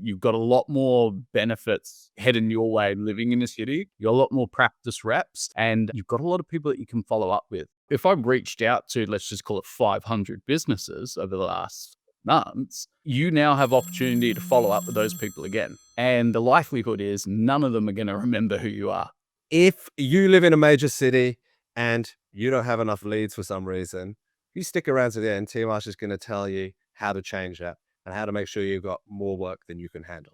you've got a lot more benefits heading your way living in a city. You've got a lot more practice reps and you've got a lot of people that you can follow up with. If I've reached out to, let's just call it 500 businesses over the last months, you now have opportunity to follow up with those people again. And the likelihood is none of them are going to remember who you are. If you live in a major city and you don't have enough leads for some reason, you stick around to the end, T-Marsh is going to tell you how to change that and how to make sure you've got more work than you can handle.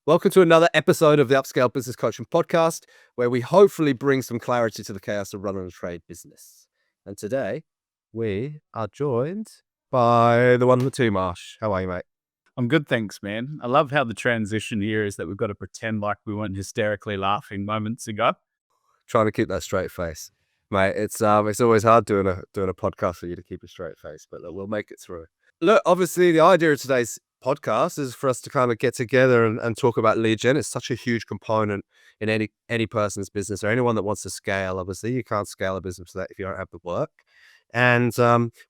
Welcome to another episode of the UpScale Business Coaching Podcast, where we hopefully bring some clarity to the chaos of running a trade business. And today, we are joined by the one with T-Marsh. How are you, mate? I'm good, thanks, man. I love how the transition here is that we've got to pretend like we weren't hysterically laughing moments ago. Trying to keep that straight face, mate. It's always hard doing a podcast for you to keep a straight face, but look, we'll make it through. Look, obviously, the idea of today's podcast is for us to kind of get together and talk about lead gen. It's such a huge component in any person's business or anyone that wants to scale. Obviously, you can't scale a business if you don't have the work. And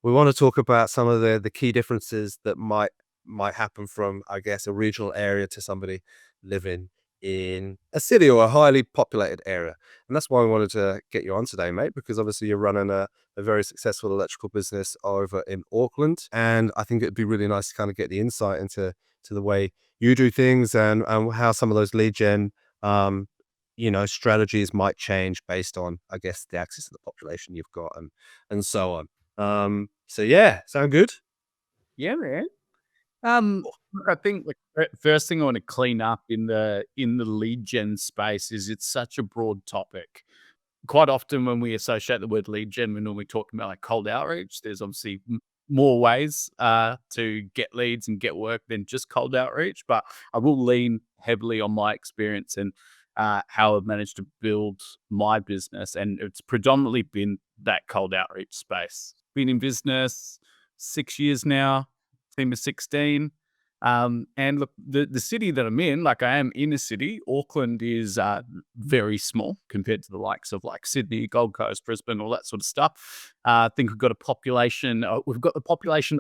we want to talk about some of the key differences that might happen from, I guess, a regional area to somebody living in a city or a highly populated area. And that's why we wanted to get you on today, mate, because obviously you're running a very successful electrical business over in Auckland. And I think it'd be really nice to kind of get the insight into the way you do things and how some of those lead gen, strategies might change based on, I guess, the access to the population you've got and so on. So yeah, sound good? Yeah, man. Look, I think first thing I want to clean up in the lead gen space is it's such a broad topic. Quite often when we associate the word lead gen, we're normally talking about like cold outreach. There's obviously more ways to get leads and get work than just cold outreach, but I will lean heavily on my experience and how I've managed to build my business. And it's predominantly been that cold outreach space. Been in business 6 years now, team of 16. And look, the city that I'm in, like I am in a city, Auckland is very small compared to the likes of like Sydney, Gold Coast, Brisbane, all that sort of stuff. I think we've got the population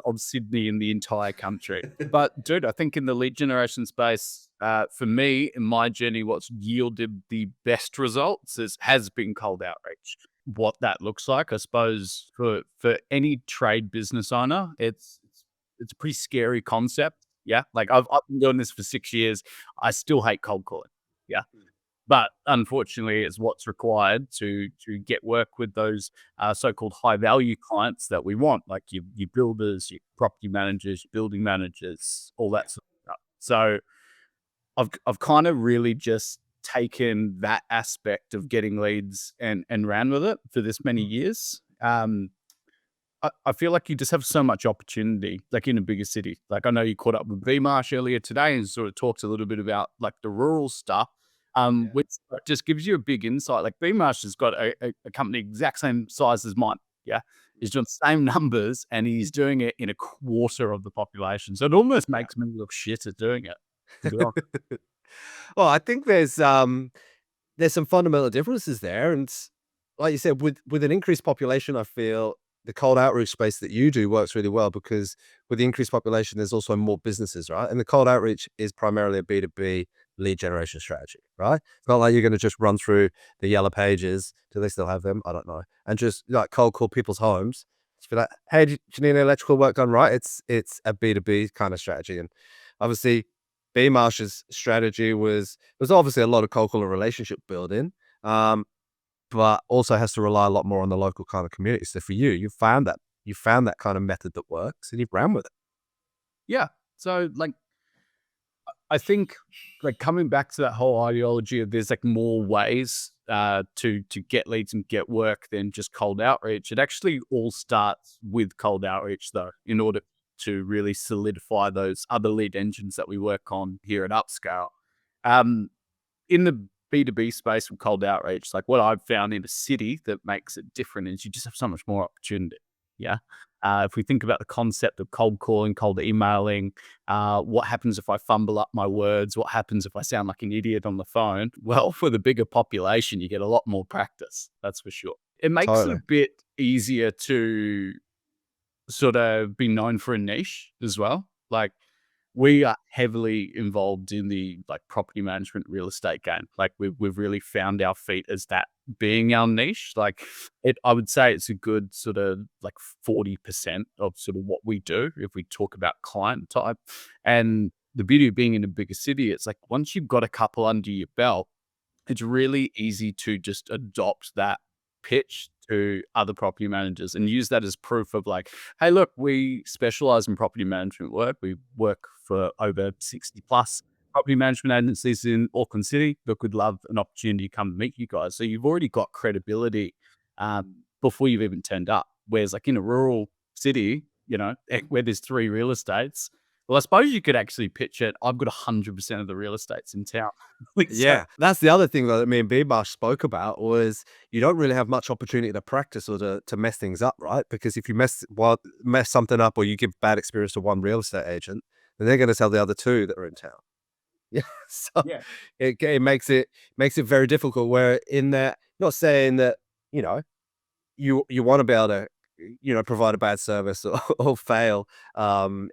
of Sydney in the entire country. But dude, I think in the lead generation space, for me, in my journey, what's yielded the best results has been cold outreach. What that looks like, I suppose, for any trade business owner, it's a pretty scary concept. Yeah. Like I've been doing this for 6 years. I still hate cold calling. Yeah. But unfortunately, it's what's required to get work with those so-called high-value clients that we want, like your builders, your property managers, your building managers, all that sort of stuff. So I've kind of really just taken that aspect of getting leads and ran with it for this many years. I feel like you just have so much opportunity, like in a bigger city. Like I know you caught up with V-Marsh earlier today and sort of talked a little bit about like the rural stuff, which just gives you a big insight. Like V-Marsh has got a company exact same size as mine. Yeah. He's doing the same numbers and he's doing it in a quarter of the population. So it almost makes me look shit at doing it, to be honest. Well, I think there's some fundamental differences there. And like you said, with an increased population, I feel the cold outreach space that you do works really well because with the increased population, there's also more businesses, right? And the cold outreach is primarily a B2B lead generation strategy, right? It's not like you're going to just run through the yellow pages. Do they still have them? I don't know. And just like cold call people's homes. Just be like, hey, do you need any electrical work done? Right? It's a B2B kind of strategy. And obviously B Marsh's strategy was obviously a lot of cold call and relationship building. But also has to rely a lot more on the local kind of community. So for you found that kind of method that works and you've ran with it. Yeah. So like, I think like coming back to that whole ideology of there's like more ways to get leads and get work than just cold outreach. It actually all starts with cold outreach though, in order to really solidify those other lead engines that we work on here at UpScale. In the B2B space with cold outreach, like what I've found in a city that makes it different is you just have so much more opportunity. Yeah. If we think about the concept of cold calling, cold emailing, what happens if I fumble up my words? What happens if I sound like an idiot on the phone? Well, for the bigger population, you get a lot more practice. That's for sure. It makes it a bit easier to sort of be known for a niche as well. Like we are heavily involved in the, like, property management real estate game. Like, we've really found our feet as that being our niche. Like, I would say it's a good sort of, like, 40% of sort of what we do if we talk about client type. And the beauty of being in a bigger city, it's like once you've got a couple under your belt, it's really easy to just adopt that pitch to other property managers and use that as proof of like, hey, look, we specialize in property management work. We work for over 60 plus property management agencies in Auckland City. Look, we'd love an opportunity to come meet you guys. So you've already got credibility before you've even turned up. Whereas like in a rural city, where there's three real estates, well, I suppose you could actually pitch it. I've got 100% of the real estates in town. Like, so Yeah, that's the other thing that me and Bebash spoke about was you don't really have much opportunity to practice or to mess things up, right? Because if you mess something up or you give bad experience to one real estate agent, then they're going to tell the other two that are in town. Yeah, so yeah, it makes it very difficult. Where in that, not saying that you know you want to be able to provide a bad service or fail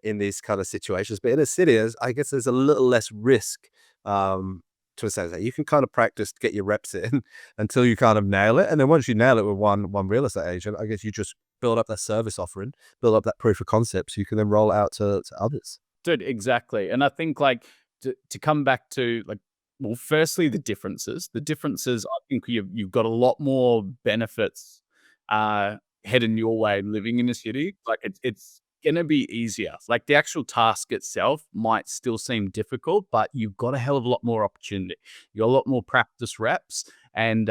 in these kind of situations, but in a city, I guess there's a little less risk to a sense that you can kind of practice, get your reps in until you kind of nail it, and then once you nail it with one real estate agent, I guess you just build up that service offering, build up that proof of concept, so you can then roll it out to others. dude, exactly. And I think like to come back to like, well, firstly, the differences. The differences, I think you've got a lot more benefits uh, heading your way living in a city. Like it's gonna be easier. Like the actual task itself might still seem difficult, but you've got a hell of a lot more opportunity. You got a lot more practice reps, and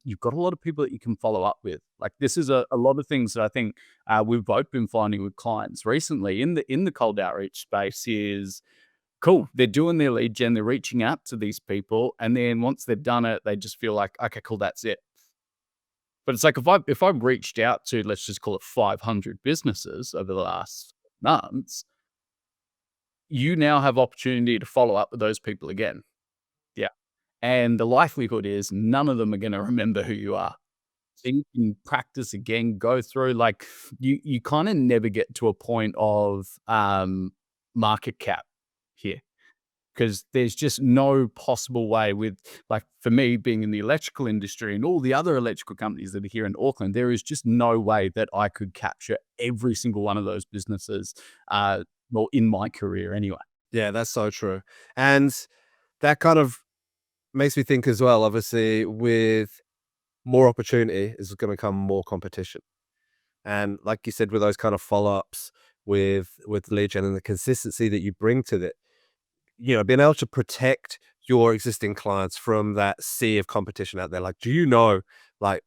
you've got a lot of people that you can follow up with. Like this is a lot of things that I think we've both been finding with clients recently in the cold outreach space is cool. They're doing their lead gen, they're reaching out to these people, and then once they've done it, they just feel like, okay, cool, that's it. But it's like if I've reached out to, let's just call it 500 businesses over the last months, you now have opportunity to follow up with those people again. Yeah. And the likelihood is none of them are going to remember who you are. So you can practice again, go through like you kind of never get to a point of market cap here. Because there's just no possible way with like for me being in the electrical industry and all the other electrical companies that are here in Auckland, there is just no way that I could capture every single one of those businesses, well, in my career anyway. Yeah, that's so true, and that kind of makes me think as well. Obviously, with more opportunity is going to come more competition. And like you said, with those kind of follow-ups with lead gen and the consistency that you bring to it, being able to protect your existing clients from that sea of competition out there. Like, do you know, like,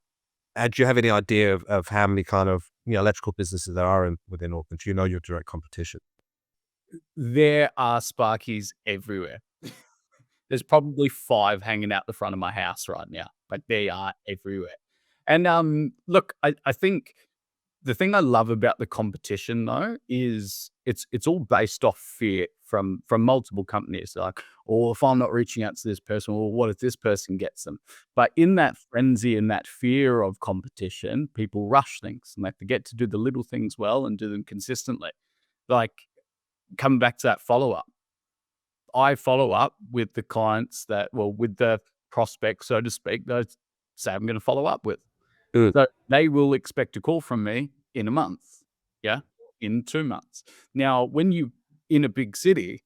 do you have any idea of how many kind of electrical businesses there are within Auckland? Do you know your direct competition? There are Sparkies everywhere. There's probably 5 hanging out the front of my house right now, but they are everywhere. And, look, I think the thing I love about the competition though is it's all based off fear from multiple companies. Like, or if I'm not reaching out to this person, well, what if this person gets them? But in that frenzy and that fear of competition, people rush things and they forget to do the little things well and do them consistently. Like coming back to that follow up. I follow up with the clients that, well, with the prospects, so to speak, that say I'm going to follow up with. Mm. So they will expect a call from me in a month. Yeah. In 2 months. Now, when you in a big city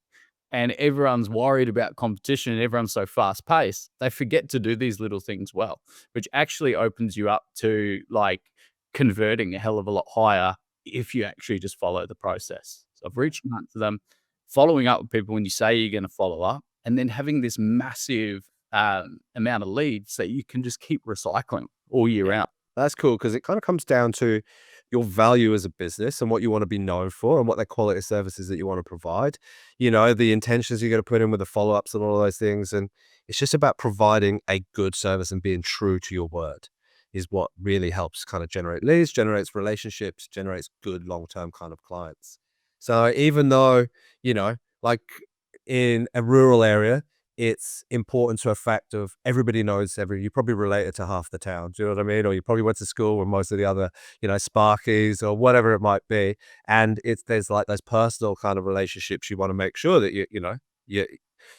and everyone's worried about competition and everyone's so fast paced, they forget to do these little things well, which actually opens you up to like converting a hell of a lot higher if you actually just follow the process. So I've reached out to them, following up with people when you say you're going to follow up, and then having this massive amount of leads that you can just keep recycling all year Yeah. round. That's cool because it kind of comes down to your value as a business and what you want to be known for and what the quality of services that you want to provide. The intentions you're going to put in with the follow ups and all of those things. And it's just about providing a good service and being true to your word is what really helps kind of generate leads, generates relationships, generates good long term kind of clients. So even though, like in a rural area, it's important to a fact of everybody knows you probably related to half the town. Do you know what I mean? Or you probably went to school with most of the other, Sparkies or whatever it might be. And there's like those personal kind of relationships you want to make sure that you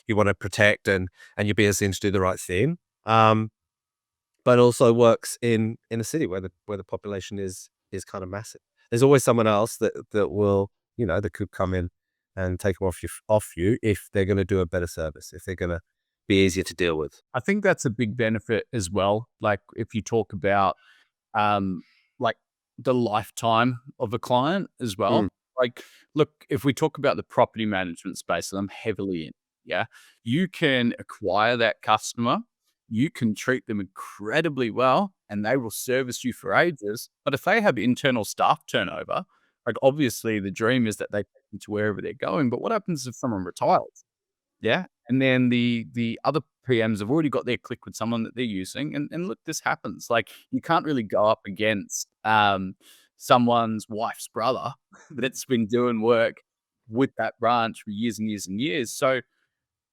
you want to protect, and you're being seen to do the right thing. Um, but also works in a city where the population is kind of massive. There's always someone else that will, that could come in and take them off you if they're going to do a better service, if they're going to be easier to deal with. I think that's a big benefit as well. Like if you talk about um, like the lifetime of a client as Mm, well. Like, look, if we talk about the property management space that I'm heavily in, yeah, you can acquire that customer, you can treat them incredibly well, and they will service you for ages. But if they have internal staff turnover, like obviously the dream is that they take them to wherever they're going. But what happens if someone retires? Yeah, and then the other PMs have already got their click with someone that they're using, and look, this happens. Like, you can't really go up against, someone's wife's brother that's been doing work with that branch for years and years and years. So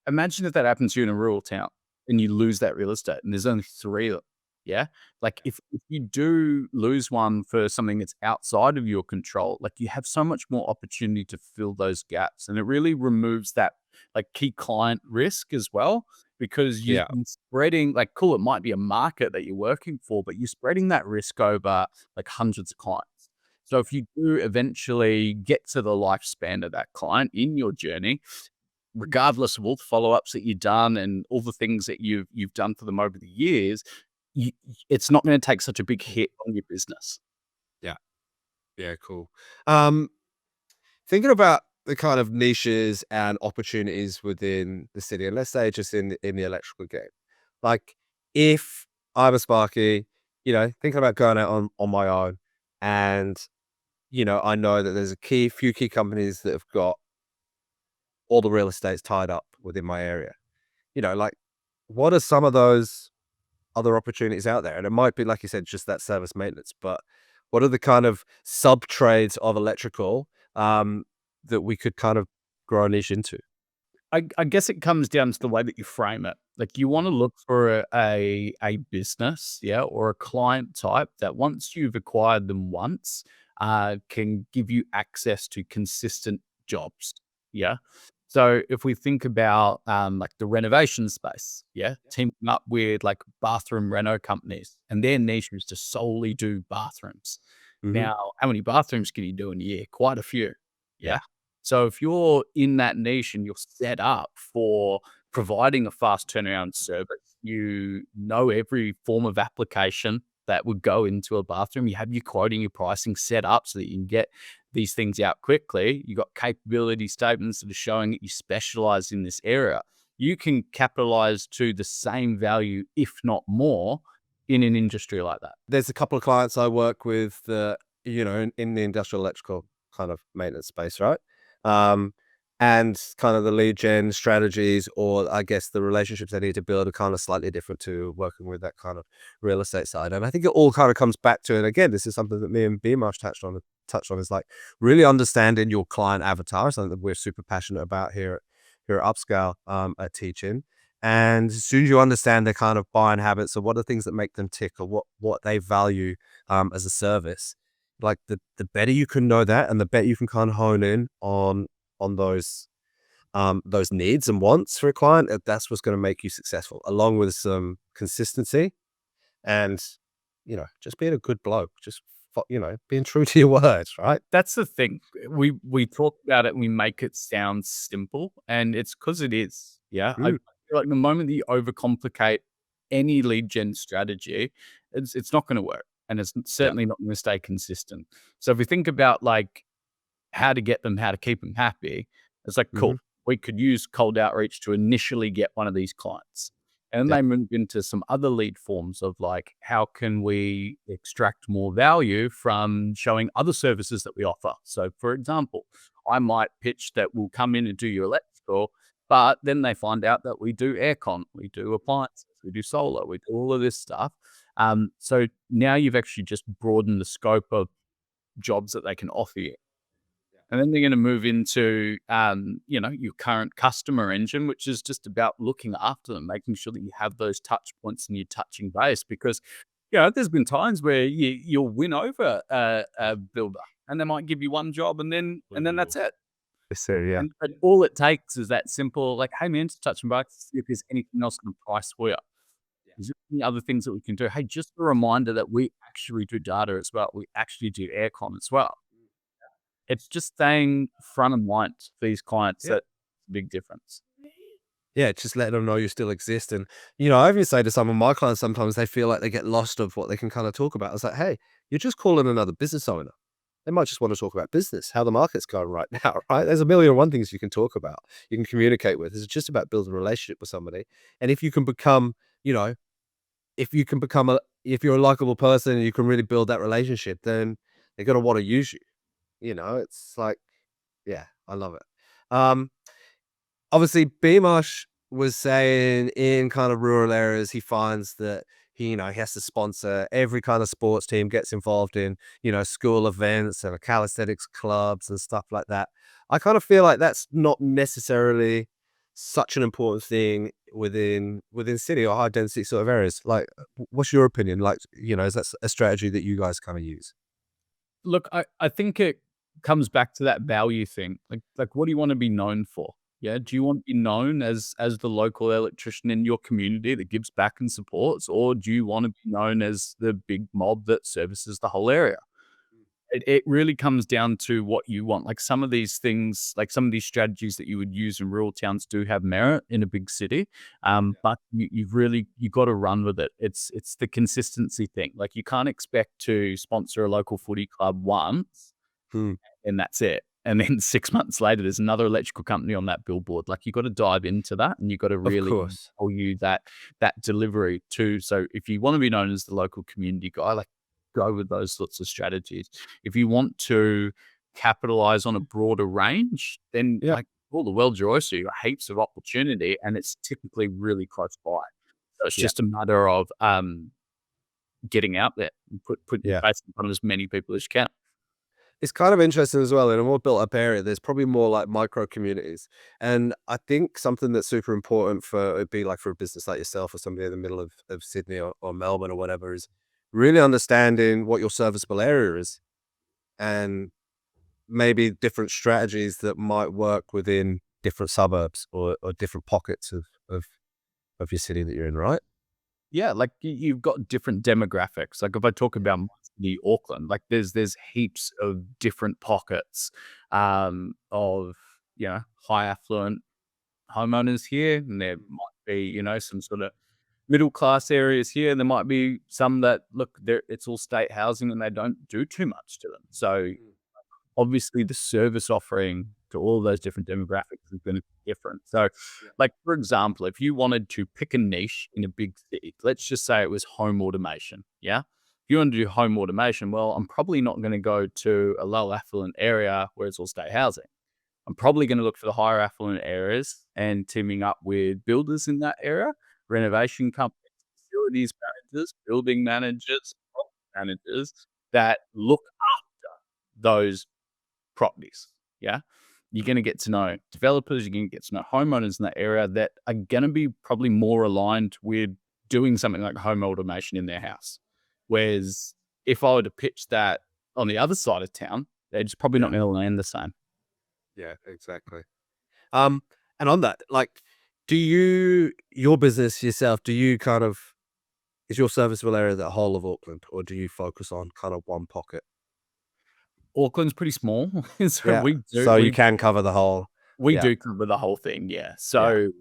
imagine if that happens to you in a rural town and you lose that real estate and there's only 3 of them, yeah? Like, if you do lose one for something that's outside of your control, like, you have so much more opportunity to fill those gaps, and it really removes that, like, key client risk as well because you're yeah, spreading like, cool, it might be a market that you're working for, but you're spreading that risk over, like, hundreds of clients. So if you do eventually get to the lifespan of that client in your journey, regardless of all the follow-ups that you've done and all the things that you've done for them over the years, it's not gonna take such a big hit on your business. yeah, yeah, cool. Um, Thinking about the kind of niches and opportunities within the city, and let's say just in the electrical game. Like, if I'm a Sparky, thinking about going out on my own, and I know that there's a few key companies that have got all the real estate's tied up within my area. Like, what are some of those other opportunities out there? And it might be, like you said, just that service maintenance, but what are the kind of sub trades of electrical that we could kind of grow a niche into? I guess it comes down to the way that you frame it. Like, you wanna look for a business, yeah, or a client type that once you've acquired them once, can give you access to consistent jobs, yeah? So, if we think about, like, the renovation space, yeah, teaming up with, like, bathroom reno companies, and their niche is to solely do bathrooms. Hmm. Now, how many bathrooms can you do in a year? Quite a few, Yeah. yeah? So if you're in that niche and you're set up for providing a fast turnaround service, you know every form of application that would go into a bathroom. You have your quoting, your pricing set up so that you can get these things out quickly. You got capability statements that are showing that you specialize in this area. You can capitalize to the same value, if not more, in an industry like that. There's a couple of clients I work with that, in the industrial electrical kind of maintenance space, right? Um, and kind of the lead gen strategies, or I guess the relationships they need to build, are kind of slightly different to working with that kind of real estate side. And I think it all kind of comes back to, and again, this is something that me and BMarsh touched on, is like really understanding your client avatar, something that we're super passionate about here at UpScale, at teaching. And as soon as you understand their kind of buying habits, or what are things that make them tick, or what they value as a service, like the better you can know that, and the better you can kind of hone in on those needs and wants for a client, that's what's going to make you successful, along with some consistency and just being a good bloke, just being true to your words, right? That's the thing. We talk about it and we make it sound simple, and it's because it is. Yeah. I Mm, feel like the moment that you overcomplicate any lead gen strategy, it's not gonna work, and it's yeah. certainly not gonna stay consistent. So if we think about, like, how to get them, how to keep them happy. It's like, Hmm. cool. We could use cold outreach to initially get one of these clients. And then Yeah. they move into some other lead forms of like, how can we extract more value from showing other services that we offer? So, for example, I might pitch that we'll come in and do your electrical, but then they find out that we do aircon, we do appliances, we do solar, we do all of this stuff. So now you've actually just broadened the scope of jobs that they can offer you. And then they're going to move into, your current customer engine, which is just about looking after them, making sure that you have those touch points and you're touching base. Because, there's been times where you'll win over a builder, and they might give you one job, and then that's it. So yeah, And all it takes is that simple, like, hey man, just touch and base, see if there's anything else in the price for you. Is there any other things that we can do? Hey, just a reminder that we actually do data as well. We actually do aircon as well. It's just staying front of mind for these clients yeah. that's a big difference. Yeah, just letting them know you still exist. And, I even say to some of my clients sometimes they feel like they get lost of what they can kind of talk about. I was like, hey, you're just calling another business owner. They might just want to talk about business, how the market's going right now, right? There's a million and one things you can talk about, you can communicate with. It's just about building a relationship with somebody. And if you can become, if you're a likable person and you can really build that relationship, then they're going to want to use you. It's like, yeah, I love it. Um, Obviously, Beamash was saying in kind of rural areas, he finds that he has to sponsor every kind of sports team, gets involved in, school events and calisthenics clubs and stuff like that. I kind of feel like that's not necessarily such an important thing within city or high density sort of areas. Like, what's your opinion? Like, is that a strategy that you guys kind of use? Look, I think it comes back to that value thing. Like what do you want to be known for? Yeah. Do you want to be known as the local electrician in your community that gives back and supports? Or do you want to be known as the big mob that services the whole area? It really comes down to what you want. Like some of these things, like some of these strategies that you would use in rural towns do have merit in a big city. But you got to run with it. It's the consistency thing. Like you can't expect to sponsor a local footy club once Hmm. and that's it. And then 6 months later, there's another electrical company on that billboard. Like you got to dive into that, and you got to Of really course. value that delivery too. So if you want to be known as the local community guy, like go with those sorts of strategies. If you want to capitalize on a broader range, then Yeah. like all the world's your oyster. You got heaps of opportunity, and it's typically really close by. So it's Yeah. just a matter of getting out there and put your Yeah. face in front of as many people as you can. It's kind of interesting as well. In a more built up area, there's probably more like micro communities. And I think something that's super important for it'd be like for a business like yourself or somebody in the middle of Sydney or Melbourne or whatever is really understanding what your serviceable area is and maybe different strategies that might work within different suburbs or different pockets of your city that you're in, right? Yeah, like you've got different demographics. Like if I talk about my city, Auckland, like there's heaps of different pockets of high affluent homeowners here, and there might be some sort of middle class areas here. There might be some that look there. It's all state housing, and they don't do too much to them. So obviously the service offering to all those different demographics is going to be different. So, like for example, if you wanted to pick a niche in a big city, let's just say it was home automation. Yeah. If you want to do home automation, well, I'm probably not going to go to a low affluent area where it's all state housing. I'm probably going to look for the higher affluent areas and teaming up with builders in that area, renovation companies, facilities managers, building managers, property managers that look after those properties. Yeah. You're going to get to know developers, you're going to get to know homeowners in that area that are going to be probably more aligned with doing something like home automation in their house. Whereas if I were to pitch that on the other side of town, they're just probably not Yeah. going to land the same. Yeah, exactly. Um, and on that, like, your business yourself, do you kind of, is your serviceable area the whole of Auckland, or do you focus on kind of one pocket? Auckland's pretty small, so Yeah. we do So you we can cover the whole. We Yeah. do cover the whole thing, yeah. Yeah. So,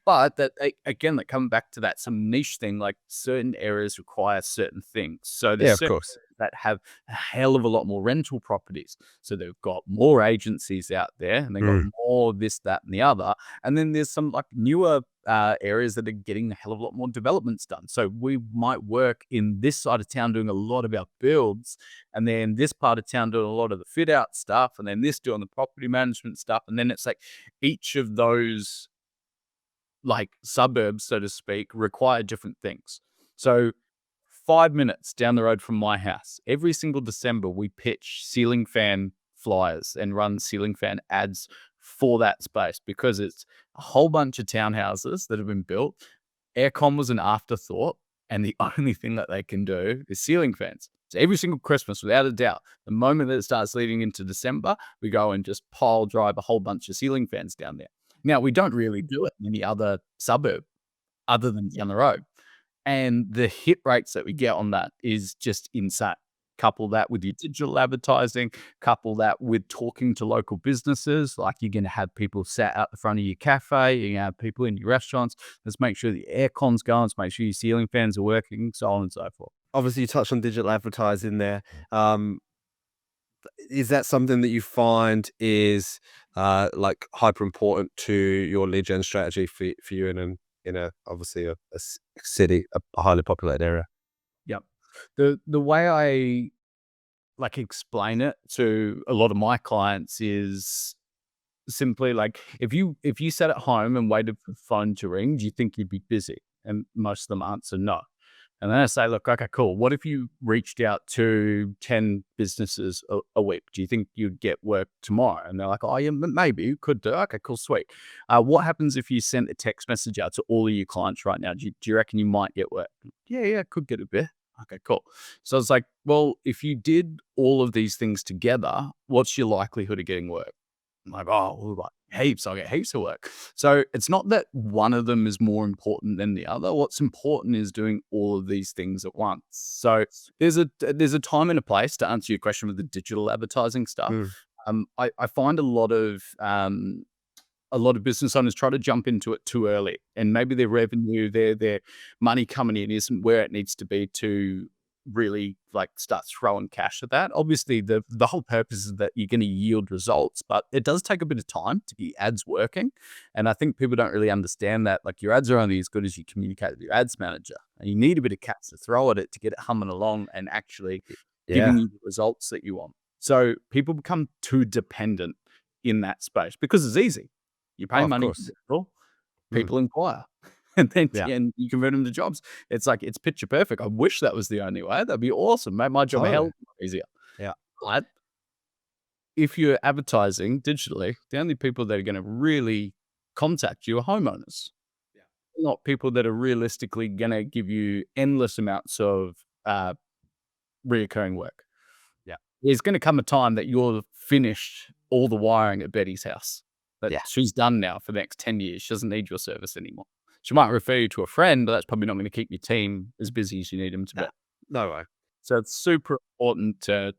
but that again, that come back to that some niche thing, like certain areas require certain things. So there's Yeah, of certain course. areas that have a hell of a lot more rental properties. So they've got more agencies out there, and they've got Mm. more this, that, and the other. And then there's some like newer areas that are getting a hell of a lot more developments done. So we might work in this side of town doing a lot of our builds, and then this part of town doing a lot of the fit out stuff, and then this doing the property management stuff. And then it's like each of those like suburbs, so to speak, require different things. So 5 minutes down the road from my house, every single December we pitch ceiling fan flyers and run ceiling fan ads for that space because it's a whole bunch of townhouses that have been built. Aircon was an afterthought, and the only thing that they can do is ceiling fans. So every single Christmas, without a doubt, the moment that it starts leading into December, we go and just pile drive a whole bunch of ceiling fans down there. Now, we don't really do it in any other suburb other than down the road. And the hit rates that we get on that is just insane. Couple that with your digital advertising, couple that with talking to local businesses, like you're going to have people sat out the front of your cafe, you're going to have people in your restaurants. Let's make sure the aircon's going, let's make sure your ceiling fans are working, so on and so forth. Obviously, you touched on digital advertising there. Is that something that you find is like hyper important to your lead gen strategy for you in a obviously a city, a highly populated area? Yep. The way I like explain it to a lot of my clients is simply like if you sat at home and waited for the phone to ring, do you think you'd be busy? And most of them answer no. And then I say, look, okay, cool. What if you reached out to 10 businesses a week? Do you think you'd get work tomorrow? And they're like, oh, yeah, maybe you could do. Okay, cool, sweet. What happens if you sent a text message out to all of your clients right now? Do you reckon you might get work? Yeah, could get a bit. Okay, cool. So it's like, well, if you did all of these things together, what's your likelihood of getting work? I'm like, oh, well, like heaps. I get heaps of work. So it's not that one of them is more important than the other. What's important is doing all of these things at once. So there's a time and a place to answer your question with the digital advertising stuff. Mm, I find a lot of business owners try to jump into it too early, and maybe their revenue, their money coming in isn't where it needs to be to really like start throwing cash at that. Obviously, the whole purpose is that you're going to yield results, but it does take a bit of time to get your ads working. And I think people don't really understand that. Like your ads are only as good as you communicate with your ads manager, and you need a bit of cash to throw at it to get it humming along and actually yeah. giving you the results that you want. So people become too dependent in that space because it's easy. You Oh, pay of money for course. people, Mm, people inquire, and then yeah. and you convert them to jobs. It's like, it's picture perfect. I wish that was the only way. That'd be awesome. Make my job a hell Totally. of a lot easier. Yeah. But if you're advertising digitally, the only people that are gonna really contact you are homeowners, Yeah. not people that are realistically gonna give you endless amounts of, reoccurring work. Yeah. There's gonna come a time that you're finished all the wiring at Betty's house, that Yeah. she's done now for the next 10 years. She doesn't need your service anymore. She might refer you to a friend, but that's probably not gonna keep your team as busy as you need them to be. Nah, no way. So it's super important to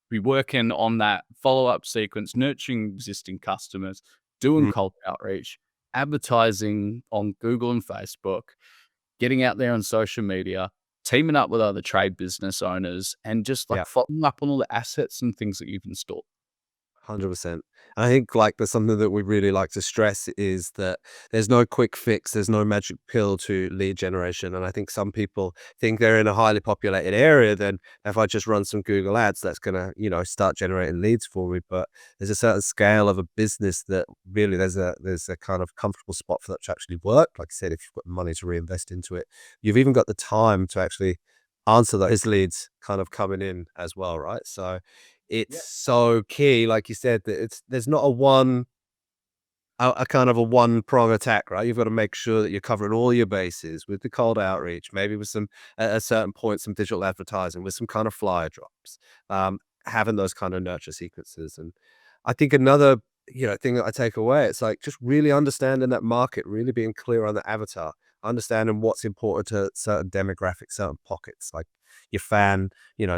be working on that follow-up sequence, nurturing existing customers, doing Mm, cold outreach, advertising on Google and Facebook, getting out there on social media, teaming up with other trade business owners, and just yeah. like following up on all the assets and things that you've installed. 100%. I think like there's something that we really like to stress is that there's no quick fix, there's no magic pill to lead generation. And I think some people think they're in a highly populated area, then if I just run some Google ads, that's gonna, start generating leads for me. But there's a certain scale of a business that really there's a kind of comfortable spot for that to actually work. Like I said, if you've got the money to reinvest into it, you've even got the time to actually answer those leads kind of coming in as well, right? So it's Yeah. so key, like you said, that there's not a kind of a one prong attack, right? You've got to make sure that you're covering all your bases with the cold outreach, maybe with some at a certain point, some digital advertising, with some kind of flyer drops, having those kind of nurture sequences. And I think another thing that I take away, it's like just really understanding that market, really being clear on the avatar, understanding what's important to certain demographics, certain pockets, like your fan,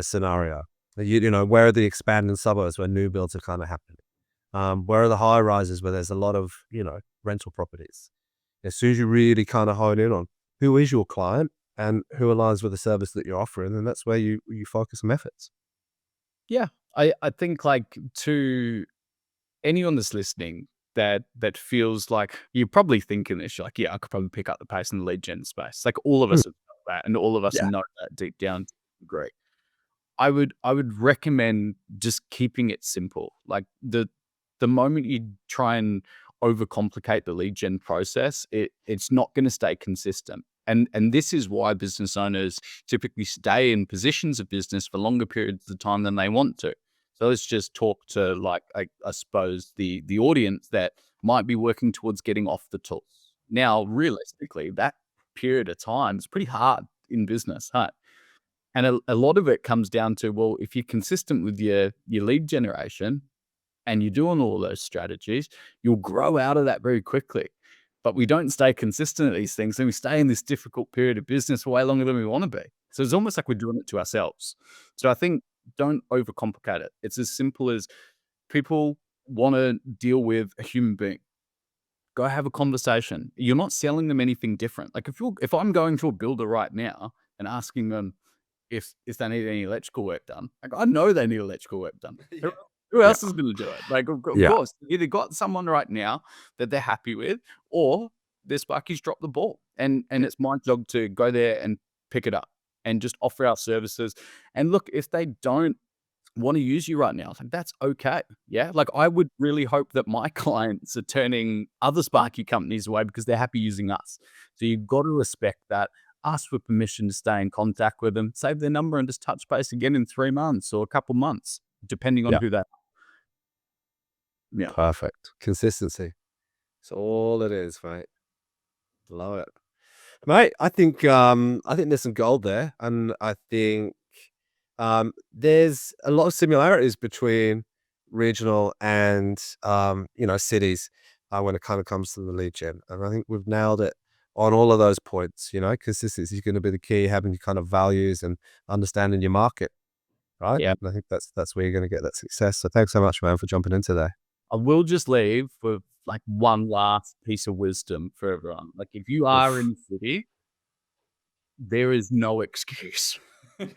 scenario. Where are the expanding suburbs where new builds are kind of happening? Where are the high rises where there's a lot of, rental properties? As soon as you really kind of hone in on who is your client and who aligns with the service that you're offering, then that's where you focus some efforts. Yeah. I think like to anyone that's listening that feels like you're probably thinking this, you're like, yeah, I could probably pick up the pace in the lead gen space. Like all of Mm, us have felt that, and all of us yeah, know that deep down to a degree. I would recommend just keeping it simple. Like the moment you try and overcomplicate the lead gen process, it's not going to stay consistent. And this is why business owners typically stay in positions of business for longer periods of time than they want to. So let's just talk to like I suppose the audience that might be working towards getting off the tools. Now, realistically, that period of time is pretty hard in business, huh? And a lot of it comes down to, well, if you're consistent with your lead generation and you're doing all those strategies, you'll grow out of that very quickly. But we don't stay consistent at these things, and we stay in this difficult period of business way longer than we want to be. So it's almost like we're doing it to ourselves. So I think don't overcomplicate it. It's as simple as people want to deal with a human being. Go have a conversation. You're not selling them anything different. Like if I'm going to a builder right now and asking them if they need any electrical work done, like I know they need electrical work done. Yeah. Who Yeah. else is gonna do it? Like, of Yeah. course, you either got someone right now that they're happy with, or their Sparky's dropped the ball, and it's my job to go there and pick it up and just offer our services. And look, if they don't want to use you right now, like that's okay. Yeah. Like I would really hope that my clients are turning other Sparky companies away because they're happy using us. So you've got to respect that. Ask for permission to stay in contact with them, save their number and just touch base again in 3 months or a couple months, depending on Yeah. who they are. Yeah. Perfect. Consistency. It's all it is, mate. Love it. Mate, I think there's some gold there. And I think there's a lot of similarities between regional and cities when it kind of comes to the lead gen. And I think we've nailed it on all of those points. Consistency is going to be the key, having your kind of values and understanding your market, right? Yeah. And I think that's where you're going to get that success. So thanks so much, man, for jumping in today. I will just leave with like one last piece of wisdom for everyone. Like if you are Oof. in the city, there is no excuse.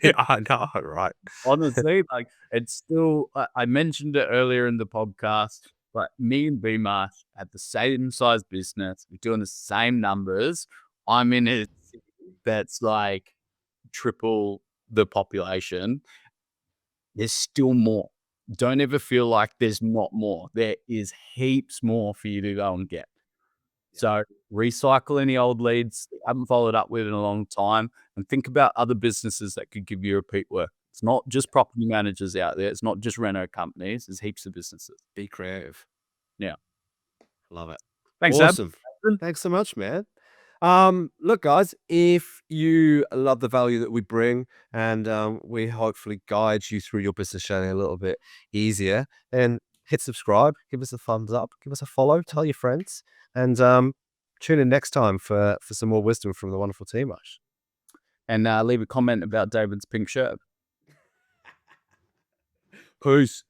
Yeah, I know, right? Honestly, like it's still, I mentioned it earlier in the podcast, but me and B Marsh at the same size business, we're doing the same numbers. I'm in a city that's like triple the population. There's still more. Don't ever feel like there's not more. There is heaps more for you to go and get. So recycle any old leads that you haven't followed up with in a long time and think about other businesses that could give you repeat work. It's not just property managers out there. It's not just reno companies. There's heaps of businesses. Be creative. Yeah. Love it. Thanks, Ab. Awesome. Thanks so much, man. Look, guys, if you love the value that we bring and we hopefully guide you through your business journey a little bit easier, then hit subscribe, give us a thumbs up, give us a follow, tell your friends, and tune in next time for some more wisdom from the wonderful team, Ash. And leave a comment about David's pink shirt. Peace.